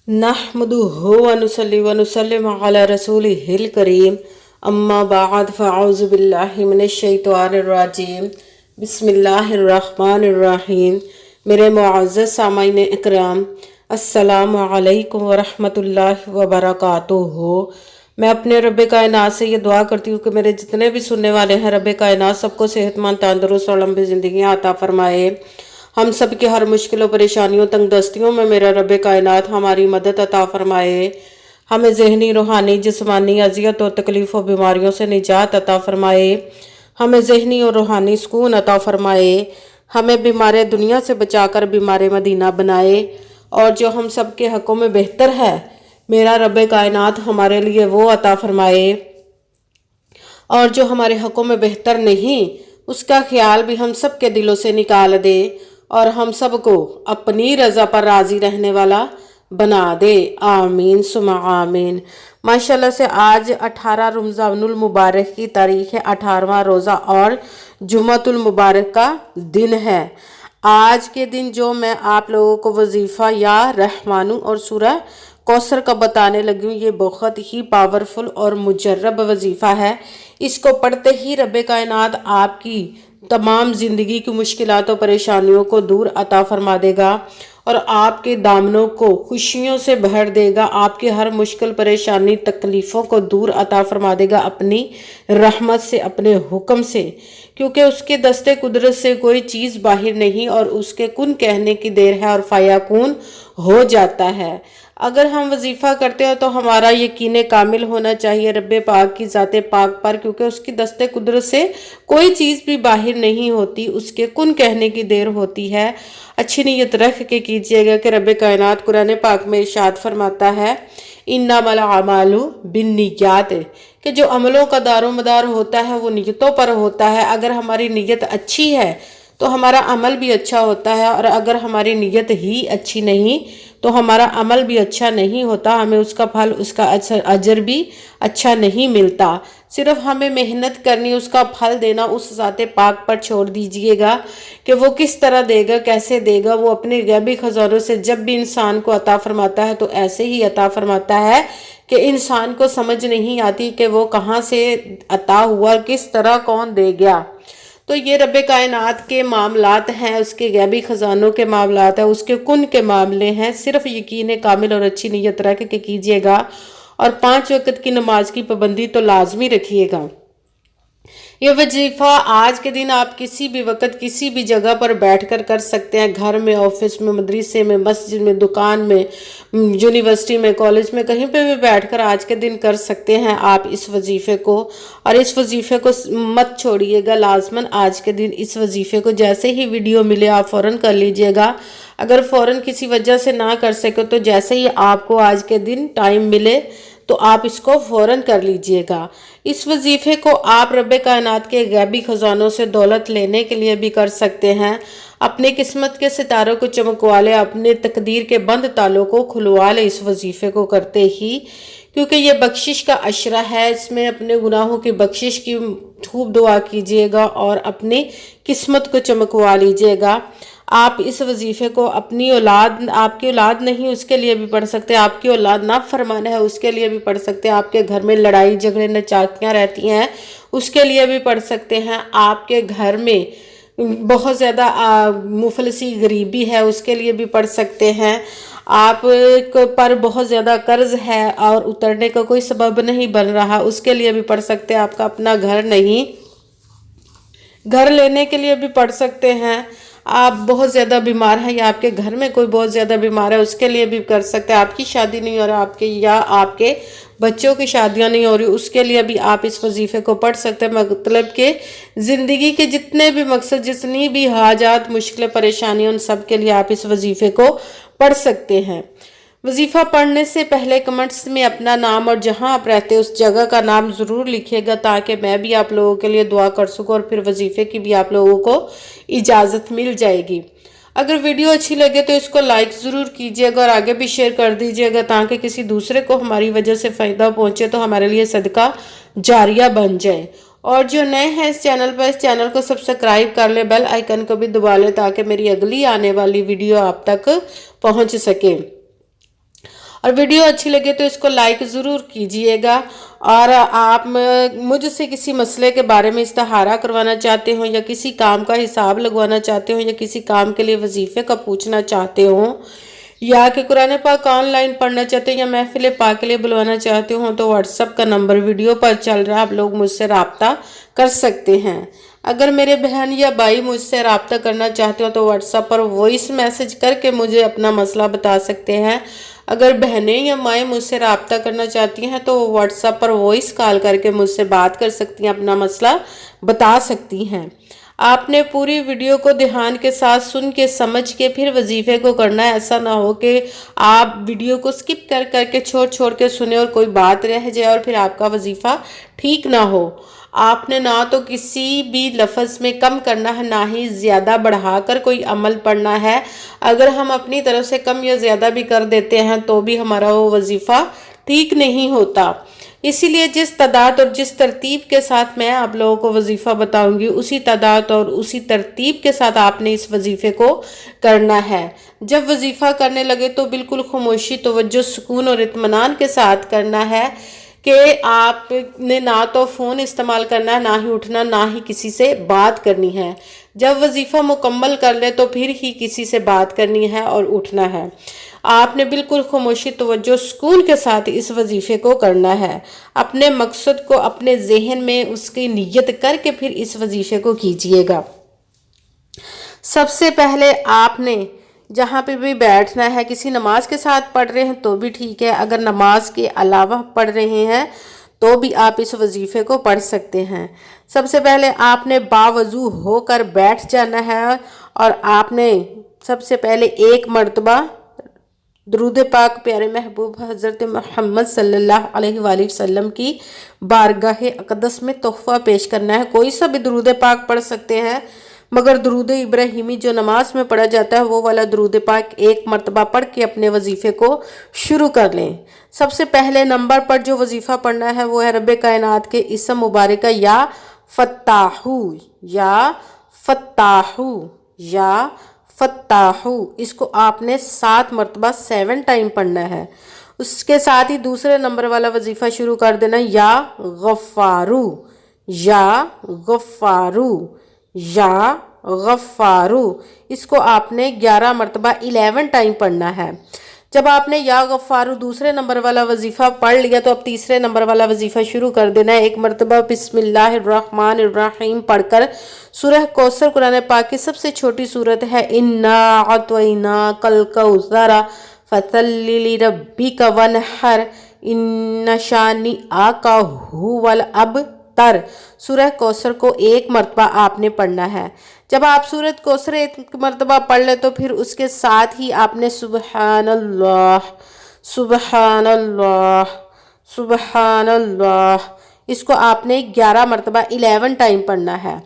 नहमदुहु व नुसल्ली व नुसल्लिम अला रसूलिहिल करीम अम्मा बाद फ़अऊज़ु बिल्लाहि मिनश शैतानिर रजीम बिस्मिल्लाहिर रहमानिर रहीम। मेरे मुअज़्ज़ज़ सामाईन इकराम, अस्सलामु अलैकुम व रहमतुल्लाहि व बरकातुहू। मैं अपने रब कायनात से ये दुआ करती हूँ कि मेरे जितने भी सुनने वाले हैं, रब कायनात सबको सेहतमंद, तंदुरुस्त और लंबी ज़िंदगियाँ अता फरमाए। हम सब की हर मुश्किलों, परेशानियों, तंगदस्तियों में मेरा रब कायनात हमारी मदद अता फरमाए। हमें ज़हनी, रूहानी, जिस्मानी अज़ियत और तकलीफ़ और बीमारियों से निजात अता फरमाए। हमें ज़हनी और रूहानी सुकून अता फरमाए। हमें बीमार दुनिया से बचाकर बीमार मदीना बनाए। और जो हम सब के हक़ों में बेहतर है, मेरा रब कायनात हमारे लिए वो अता फरमाए। और जो हमारे हक़ों में बेहतर नहीं, उसका ख्याल भी हम सब के दिलों से निकाल दे और हम सबको अपनी रज़ा पर राज़ी रहने वाला बना दे। आमीन सुमा आमीन। माशाल्लाह से आज 18 रमज़ानुल मुबारक की तारीख है, 18वां रोज़ा और जुम्मतुल मुबारक का दिन है। आज के दिन जो मैं आप लोगों को वजीफ़ा या रहमानू और सूरह कौसर का बताने लगी हूँ, ये बहुत ही पावरफुल और मुजर्रब वजीफ़ा है। इसको पढ़ते ही रब कायनात आपकी तमाम ज़िंदगी की मुश्किलात और परेशानियों को दूर अता फरमा देगा और आपके दामनों को खुशियों से भर देगा। आपकी हर मुश्किल, परेशानी, तकलीफ़ों को दूर अता फरमा देगा अपनी रहमत से, अपने हुक्म से, क्योंकि उसके दस्ते कुदरत से कोई चीज़ बाहर नहीं और उसके कुन कहने की देर है और फ़याकून हो जाता है। अगर हम वजीफ़ा करते हैं तो हमारा यकीन कामिल होना चाहिए रब पाक की ज़ाते पाक पर, क्योंकि उसकी दस्ते कुदरत से कोई चीज़ भी बाहर नहीं होती, उसके कुन कहने की देर होती है। अच्छी नीयत रख के कीजिएगा कि रब कायनात कुरान पाक में इरशाद फरमाता है, इन्नमल अमालु बिन्नियात, कि जो अमलों का दारोमदार होता है वो नीयतों पर होता है। अगर हमारी नीयत अच्छी है तो हमारा अमल भी अच्छा होता है, और अगर हमारी नीयत ही अच्छी नहीं तो हमारा अमल भी अच्छा नहीं होता, हमें उसका फल, उसका अजर भी अच्छा नहीं मिलता। सिर्फ हमें मेहनत करनी, उसका फल देना उस ज़ाते पाक पर छोड़ दीजिएगा कि वो किस तरह देगा, कैसे देगा। वो अपने गैबी खजानों से जब भी इंसान को अता फरमाता है तो ऐसे ही अता फरमाता है कि इंसान को समझ नहीं आती कि वो कहाँ से अता हुआ, किस तरह कौन दे गया। तो ये रब कायनात के मामलात हैं, उसके गैबी ख़जानों के मामलात हैं, उसके कुन के मामले हैं। सिर्फ यकीन कामिल और अच्छी नीयत रख के कीजिएगा और 5 वक्त की नमाज की पाबंदी तो लाजमी रखिएगा। ये वजीफ़ा आज के दिन आप किसी भी वक्त, किसी भी जगह पर बैठकर कर सकते हैं। घर में, ऑफिस में, मदरसे में, मस्जिद में, दुकान में, यूनिवर्सिटी में, कॉलेज में, कहीं पे भी बैठकर आज के दिन कर सकते हैं आप इस वजीफ़े को। और इस वजीफ़े को मत छोड़िएगा, लाजमन आज के दिन इस वजीफ़े को जैसे ही वीडियो मिले आप फ़ौरन कर लीजिएगा। अगर फ़ौरन किसी वजह से ना कर सके तो जैसे ही आपको आज के दिन टाइम मिले तो आप इसको फ़ौरन कर लीजिएगा। इस वजीफ़े को आप रब कायनात के गैबी ख़जानों से दौलत लेने के लिए भी कर सकते हैं। अपनी किस्मत के सितारों को चमकवा ले, अपने तकदीर के बंद तालों को खुलवा ले इस वजीफ़े को करते ही, क्योंकि ये बख्शिश का अशरा है। इसमें अपने गुनाहों की बख्शिश की खूब दुआ कीजिएगा और अपनी किस्मत को चमकवा लीजिएगा। आप इस वजीफ़े को अपनी औलाद, आपकी औलाद नहीं उसके लिए भी पढ़ सकते हैं, आपकी औलाद ना फरमान है उसके लिए भी पढ़ सकते हैं, आपके घर में लड़ाई झगड़े नचाकियाँ रहती हैं उसके लिए भी पढ़ सकते हैं, आपके घर में बहुत ज़्यादा मुफलसी गरीबी है उसके लिए भी पढ़ सकते हैं, आप पर बहुत ज़्यादा कर्ज है और उतरने का कोई सबब नहीं बन रहा उसके लिए भी पढ़ सकते हैं, आपका अपना घर नहीं, घर लेने के लिए भी पढ़ सकते हैं, आप बहुत ज़्यादा बीमार हैं या आपके घर में कोई बहुत ज़्यादा बीमार है उसके लिए भी कर सकते हैं, आपकी शादी नहीं हो रही आपके या आपके बच्चों की शादियां नहीं हो रही उसके लिए भी आप इस वजीफ़े को पढ़ सकते हैं। मतलब कि ज़िंदगी के जितने भी मकसद, जितनी भी हाजात, मुश्किलें, परेशानियां, उन सब के लिए आप इस वजीफ़े को पढ़ सकते हैं। वजीफ़ा पढ़ने से पहले कमेंट्स में अपना नाम और जहां आप रहते हैं उस जगह का नाम ज़रूर लिखिएगा ताकि मैं भी आप लोगों के लिए दुआ कर सकूं और फिर वजीफ़े की भी आप लोगों को इजाज़त मिल जाएगी। अगर वीडियो अच्छी लगे तो इसको लाइक ज़रूर कीजिएगा और आगे भी शेयर कर दीजिएगा ताकि किसी दूसरे को हमारी वजह से फ़ायदा पहुँचे तो हमारे लिए सदका जारिया बन जाए। और जो नए हैं इस चैनल पर, इस चैनल को सब्सक्राइब कर ले, बेल आइकन को भी दबा ले ताकि मेरी अगली आने वाली वीडियो आप तक पहुँच सके। اور ویڈیو اچھی لگے تو اس کو لائک ضرور کیجئے گا، اور آپ مجھ سے کسی مسئلے کے بارے میں استخارہ کروانا چاہتے ہوں یا کسی کام کا حساب لگوانا چاہتے ہوں یا کسی کام کے لیے وظیفے کا پوچھنا چاہتے ہوں یا کہ قرآن پاک آن لائن پڑھنا چاہتے ہیں یا محفل پاک کے لیے بلوانا چاہتے ہوں تو واٹس ایپ کا نمبر ویڈیو پر چل رہا ہے، آپ لوگ مجھ سے رابطہ کر سکتے ہیں۔ اگر میرے بہن یا بھائی مجھ سے رابطہ کرنا چاہتے ہو تو واٹس ایپ پر وائس میسج کر کے مجھے اپنا مسئلہ بتا سکتے ہیں۔ اگر بہنیں یا مائیں مجھ سے رابطہ کرنا چاہتی ہیں تو وہ واٹس ایپ پر وائس کال کر کے مجھ سے بات کر سکتی ہیں، اپنا مسئلہ بتا سکتی ہیں۔ آپ نے پوری ویڈیو کو دھیان کے ساتھ سن کے سمجھ کے پھر وظیفے کو کرنا ہے۔ ایسا نہ ہو کہ آپ ویڈیو کو سکپ کر کر کے چھوڑ کے سنیں اور کوئی بات رہ جائے اور پھر آپ کا وظیفہ ٹھیک نہ ہو۔ آپ نے نہ تو کسی بھی لفظ میں کم کرنا ہے، نہ ہی زیادہ بڑھا کر کوئی عمل پڑھنا ہے۔ اگر ہم اپنی طرف سے کم یا زیادہ بھی کر دیتے ہیں تو بھی ہمارا وہ وظیفہ ٹھیک نہیں ہوتا۔ اسی لیے جس تعداد اور جس ترتیب کے ساتھ میں آپ لوگوں کو وظیفہ بتاؤں گی اسی تعداد اور اسی ترتیب کے ساتھ آپ نے اس وظیفے کو کرنا ہے۔ جب وظیفہ کرنے لگے تو بالکل خاموشی، توجہ، سکون اور اطمینان کے ساتھ کرنا ہے کہ آپ نے نہ تو فون استعمال کرنا ہے، نہ ہی اٹھنا، نہ ہی کسی سے بات کرنی ہے۔ جب وظیفہ مکمل کر لے تو پھر ہی کسی سے بات کرنی ہے اور اٹھنا ہے۔ آپ نے بالکل خاموشی، توجہ، سکون کے ساتھ اس وظیفے کو کرنا ہے۔ اپنے مقصد کو اپنے ذہن میں اس کی نیت کر کے پھر اس وظیفے کو کیجئے گا۔ سب سے پہلے آپ نے جہاں پہ بھی بیٹھنا ہے، کسی نماز کے ساتھ پڑھ رہے ہیں تو بھی ٹھیک ہے، اگر نماز کے علاوہ پڑھ رہے ہیں تو بھی آپ اس وظیفے کو پڑھ سکتے ہیں۔ سب سے پہلے آپ نے باوضو ہو کر بیٹھ جانا ہے اور آپ نے سب سے پہلے ایک مرتبہ درود پاک پیارے محبوب حضرت محمد صلی اللہ علیہ وآلہ وسلم کی بارگاہ اقدس میں تحفہ پیش کرنا ہے۔ کوئی سا بھی درود پاک پڑھ سکتے ہیں، مگر درود ابراہیمی جو نماز میں پڑھا جاتا ہے وہ والا درود پاک ایک مرتبہ پڑھ کے اپنے وظیفے کو شروع کر لیں۔ سب سے پہلے نمبر پر جو وظیفہ پڑھنا ہے وہ ہے رب کائنات کے اسم مبارکہ یا فتاحو، یا فتاحو، یا فتاحو، اس کو آپ نے 7 مرتبہ 7 ٹائم پڑھنا ہے۔ اس کے ساتھ ہی دوسرے نمبر والا وظیفہ شروع کر دینا، یا غفارو، یا غفارو، یا غفارو، اس کو آپ نے 11 مرتبہ 11 ٹائم پڑھنا ہے۔ جب آپ نے یا غفارو دوسرے نمبر والا وظیفہ پڑھ لیا تو اب تیسرے نمبر والا وظیفہ شروع کر دینا ہے۔ ایک مرتبہ بسم اللہ الرحمن الرحیم پڑھ کر سورہ کوثر قرآن پاک کی سب سے چھوٹی سورت ہے، اِنَّا أَعْطَيْنَاكَ الْكَوْثَرَ فَصَلِّ لِرَبِّكَ وَانْحَرْ إِنَّ شَانِئَكَ هُوَ الْأَبْتَرُ۔ سورہ کوثر کو ایک مرتبہ آپ نے پڑھنا ہے۔ جب آپ سورۃ کوثر ایک مرتبہ پڑھ لیں تو پھر اس کے ساتھ ہی آپ نے سبحان اللہ، سبحان اللہ، سبحان اللہ، اس کو آپ نے 11 مرتبہ 11 ٹائم پڑھنا ہے۔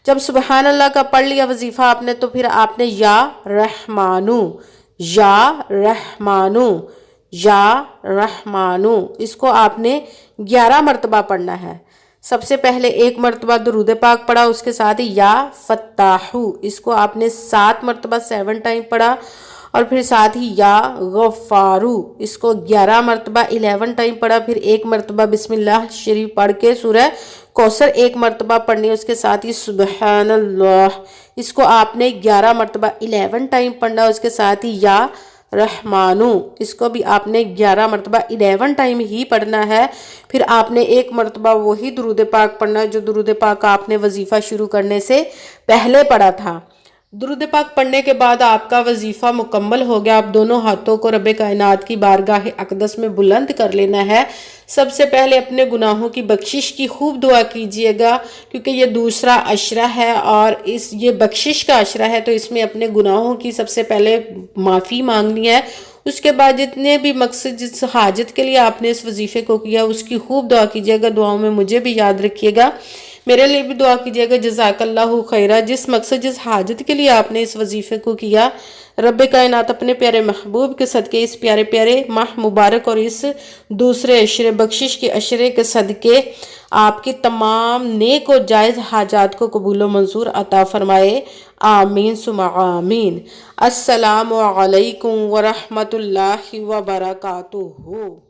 جب سبحان اللہ کا پڑھ لیا وظیفہ آپ نے تو پھر آپ نے یا رحمانو، یا رحمانو، یا رحمانو، اس کو آپ نے 11 مرتبہ پڑھنا ہے۔ سب سے پہلے ایک مرتبہ درود پاک پڑھا، اس کے ساتھ ہی یا فتاحو، اس کو آپ نے 7 مرتبہ 7 ٹائم پڑھا، اور پھر ساتھ ہی یا غفارو، اس کو 11 مرتبہ 11 ٹائم پڑھا، پھر ایک مرتبہ بسم اللہ شریف پڑھ کے سورہ کوثر ایک مرتبہ پڑھنی، اس کے ساتھ ہی سبحان اللہ، اس کو آپ نے 11 مرتبہ 11 ٹائم پڑھنا، اس کے ساتھ ہی یا رحمانو، اس کو بھی آپ نے 11 مرتبہ 11 ٹائم ہی پڑھنا ہے۔ پھر آپ نے ایک مرتبہ وہی درود پاک پڑھنا ہے جو درود پاک آپ نے وظیفہ شروع کرنے سے پہلے پڑھا تھا۔ درود پاک پڑھنے کے بعد آپ کا وظیفہ مکمل ہو گیا۔ آپ دونوں ہاتھوں کو رب کائنات کی بارگاہ اقدس میں بلند کر لینا ہے۔ سب سے پہلے اپنے گناہوں کی بخشش کی خوب دعا کیجئے گا، کیونکہ یہ دوسرا عشرہ ہے اور یہ بخشش کا عشرہ ہے، تو اس میں اپنے گناہوں کی سب سے پہلے معافی مانگنی ہے۔ اس کے بعد جتنے بھی مقصد جس حاجت کے لیے آپ نے اس وظیفے کو کیا اس کی خوب دعا کیجئے گا۔ دعاؤں میں مجھے بھی یاد رکھیے گا۔ میرے لیے بھی دعا کیجیے گا۔ جزاک اللہ خیرہ۔ جس مقصد جس حاجت کے لیے آپ نے اس وظیفے کو کیا، رب کائنات اپنے پیارے محبوب کے صدقے، اس پیارے پیارے ماہ مبارک اور اس دوسرے عشرے بخشش کے عشرے کے صدقے آپ کی تمام نیک و جائز حاجات کو قبول و منظور عطا فرمائے، آمین ثم آمین۔ السلام علیکم ورحمۃ اللہ وبرکاتہ۔